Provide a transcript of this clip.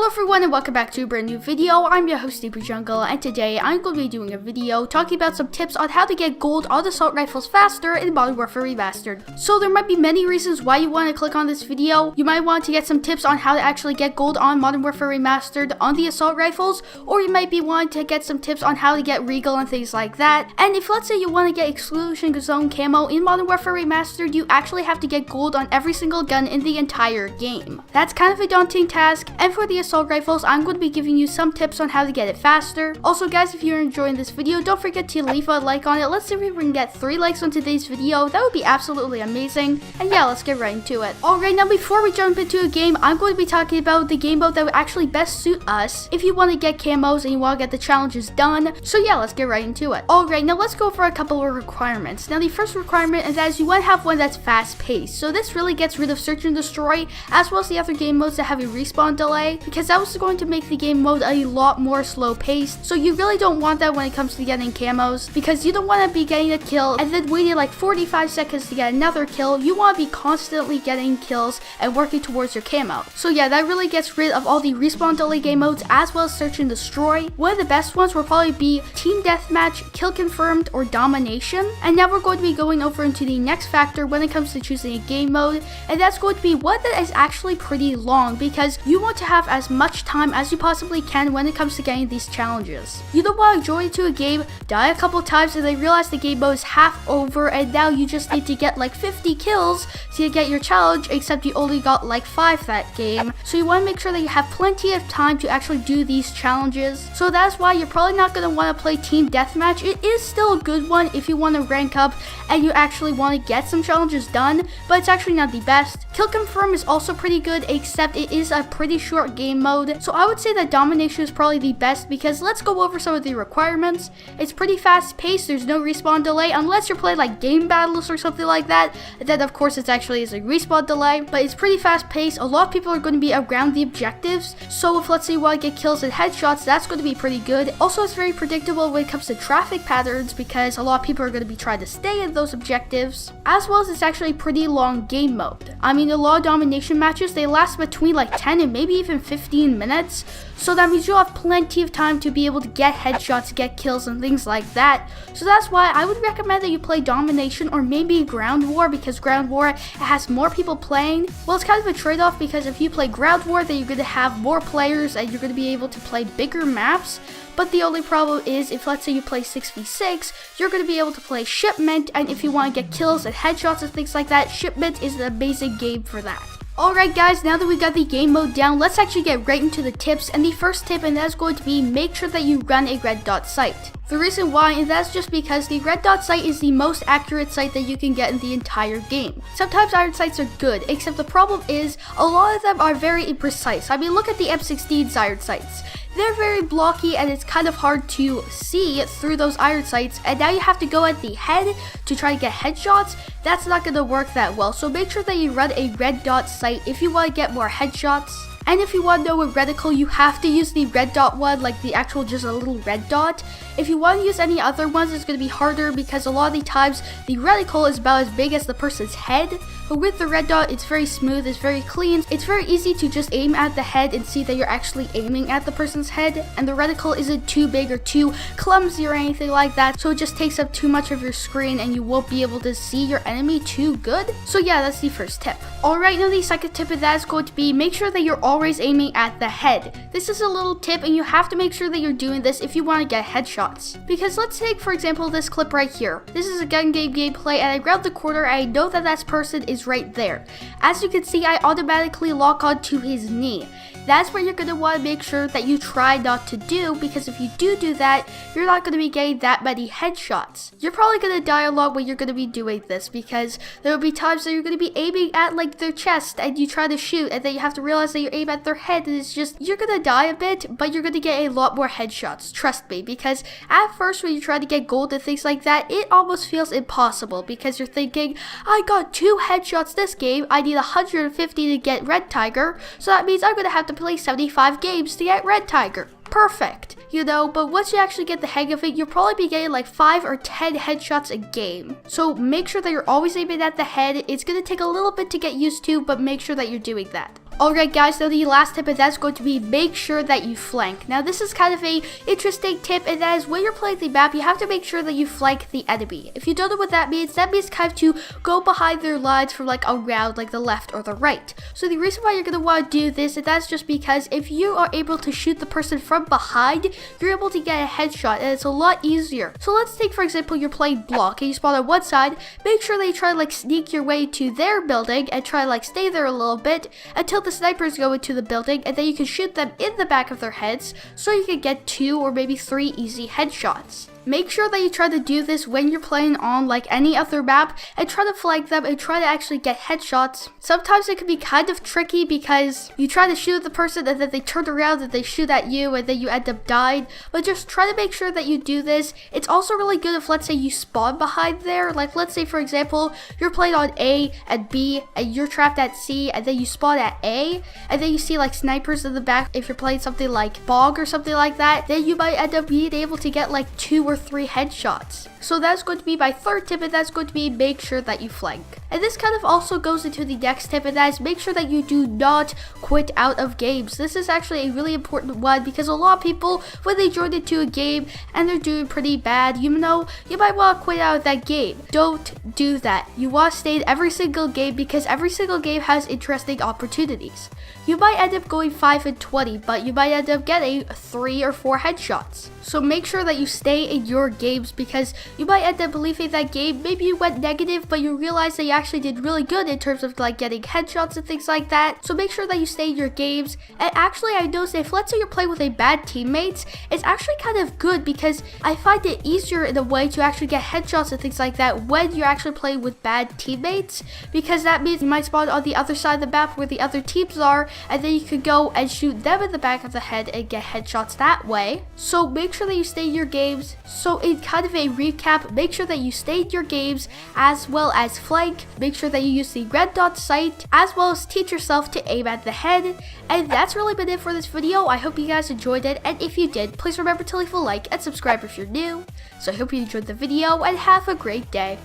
Hello everyone and welcome back to a brand new video. I'm your host ep.229 and today I'm going to be doing a video talking about some tips on how to get gold on assault rifles faster in Modern Warfare Remastered. So there might be many reasons why you want to click on this video. You might want to get some tips on how to actually get gold on Modern Warfare Remastered on the assault rifles, or you might be wanting to get some tips on how to get regal and things like that. And if let's say you want to get exclusion zone camo in Modern Warfare Remastered, you actually have to get gold on every single gun in the entire game. That's kind of a daunting task, and for the assault rifles, I'm going to be giving you some tips on how to get it faster. Also guys, if you're enjoying this video, don't forget to leave a like on it. Let's see if we can get 3 likes on today's video. That would be absolutely amazing. And yeah, let's get right into it. Alright, now before we jump into a game, I'm going to be talking about the game mode that would actually best suit us if you want to get camos and you want to get the challenges done. So yeah, let's get right into it. Alright, now let's go over a couple of requirements. Now the first requirement is that you want to have one that's fast paced. So this really gets rid of search and destroy, as well as the other game modes that have a respawn delay, because that was going to make the game mode a lot more slow paced. So you really don't want that when it comes to getting camos, because you don't want to be getting a kill and then waiting like 45 seconds to get another kill. You want to be constantly getting kills and working towards your camo. So yeah, that really gets rid of all the respawn delay game modes as well as search and destroy. One of the best ones will probably be team deathmatch, kill confirmed, or domination. And now we're going to be going over into the next factor when it comes to choosing a game mode, and that's going to be one that is actually pretty long, because you want to have as much time as you possibly can when it comes to getting these challenges. You don't want to join into a game, die a couple times, and then realize the game mode is half over and now you just need to get like 50 kills to get your challenge, except you only got like 5 that game. So you want to make sure that you have plenty of time to actually do these challenges. So that's why you're probably not going to want to play team deathmatch. It is still a good one if you want to rank up and you actually want to get some challenges done, but it's actually not the best. Kill confirm is also pretty good, except it is a pretty short game mode. So I would say that domination is probably the best, because let's go over some of the requirements. It's pretty fast paced, there's no respawn delay unless you're playing like game battles or something like that. And then of course it's actually is a respawn delay, but it's pretty fast paced. A lot of people are going to be around the objectives, so if let's say you want to get kills and headshots, that's going to be pretty good. Also, it's very predictable when it comes to traffic patterns, because a lot of people are going to be trying to stay in those objectives, as well as it's actually a pretty long game mode. I mean, a lot of domination matches, they last between like 10 and maybe even 15 minutes. So that means you'll have plenty of time to be able to get headshots, get kills, and things like that. So that's why I would recommend that you play domination or maybe ground war, because ground war has more people playing. Well, it's kind of a trade-off, because if you play ground war, then you're going to have more players and you're going to be able to play bigger maps. But the only problem is, if let's say you play 6v6, you're going to be able to play shipment, and if you want to get kills and headshots and things like that, shipment is an amazing game for that. Alright guys, now that we got the game mode down, let's actually get right into the tips. And the first tip, and that's going to be, make sure that you run a red dot sight. The reason why, and that's just because the red dot sight is the most accurate sight that you can get in the entire game. Sometimes iron sights are good, except the problem is a lot of them are very imprecise. I mean, look at the M16's iron sights. They're very blocky and it's kind of hard to see through those iron sights, and now you have to go at the head to try to get headshots. That's not going to work that well, so make sure that you run a red dot sight if you want to get more headshots. And if you want to know a reticle, you have to use the red dot one, like the actual just a little red dot. If you want to use any other ones, it's going to be harder, because a lot of the times the reticle is about as big as the person's head. But with the red dot, it's very smooth, it's very clean. It's very easy to just aim at the head and see that you're actually aiming at the person's head. And the reticle isn't too big or too clumsy or anything like that, so it just takes up too much of your screen and you won't be able to see your enemy too good. So yeah, that's the first tip. Alright, now the second tip of that is going to be, make sure that you're always aiming at the head. This is a little tip, and you have to make sure that you're doing this if you want to get headshots. Because let's take, for example, this clip right here. This is a gun game gameplay, and I grabbed the corner and I know that that person is right there. As you can see, I automatically lock onto his knee. That's where you're going to want to make sure that you try not to do, because if you do that, you're not going to be getting that many headshots. You're probably going to die a lot when you're going to be doing this, because there will be times that you're going to be aiming at like their chest and you try to shoot, and then you have to realize that you aim at their head, and it's just, you're going to die a bit, but you're going to get a lot more headshots, trust me, because at first when you try to get gold and things like that, it almost feels impossible, because you're thinking, I got 2 headshots this game, I need 150 to get red tiger, so that means I'm going to have to play 75 games to get red tiger. Perfect, you know, but once you actually get the hang of it, you'll probably be getting like 5 or 10 headshots a game. So make sure that you're always aiming at the head. It's going to take a little bit to get used to, but make sure that you're doing that. Alright guys, so the last tip, and that's going to be make sure that you flank. Now this is kind of a interesting tip, and that is when you're playing the map, you have to make sure that you flank the enemy. If you don't know what that means kind of to go behind their lines from like around like the left or the right. So the reason why you're going to want to do this, and that's just because if you are able to shoot the person from behind, you're able to get a headshot, and it's a lot easier. So let's take for example, you're playing block, and you spawn on one side. Make sure that you try to like sneak your way to their building, and try to like stay there a little bit until the snipers go into the building, and then you can shoot them in the back of their heads so you can get 2 or maybe 3 easy headshots. Make sure that you try to do this when you're playing on like any other map, and try to flank them and try to actually get headshots. Sometimes it can be kind of tricky because you try to shoot at the person and then they turn around and they shoot at you and then you end up dying, but just try to make sure that you do this. It's also really good if, let's say, you spawn behind there. Like let's say for example, you're playing on A and B and you're trapped at C, and then you spawn at A and then you see like snipers in the back. If you're playing something like Bog or something like that, then you might end up being able to get like 2 or 3 headshots. So that's going to be my third tip, and that's going to be make sure that you flank. And this kind of also goes into the next tip, and that is make sure that you do not quit out of games. This is actually a really important one because a lot of people, when they join into a game and they're doing pretty bad, you know, you might want to quit out of that game. Don't do that. You want to stay in every single game because every single game has interesting opportunities. You might end up going 5 and 20, but you might end up getting 3 or 4 headshots. So make sure that you stay in your games because you might end up leaving that game. Maybe you went negative, but you realized that you actually did really good in terms of like getting headshots and things like that. So make sure that you stay in your games. And actually, I noticed if let's say you're playing with a bad teammates, it's actually kind of good because I find it easier in a way to actually get headshots and things like that when you're actually playing with bad teammates, because that means you might spawn on the other side of the map where the other teams are, and then you could go and shoot them in the back of the head and get headshots that way. So make sure that you stay in your games. So in kind of a recap, make sure that you stay in your games as well as flank. Make sure that you use the red dot sight as well as teach yourself to aim at the head. And that's really been it for this video. I hope you guys enjoyed it, and if you did, please remember to leave a like and subscribe if you're new. So I hope you enjoyed the video and have a great day.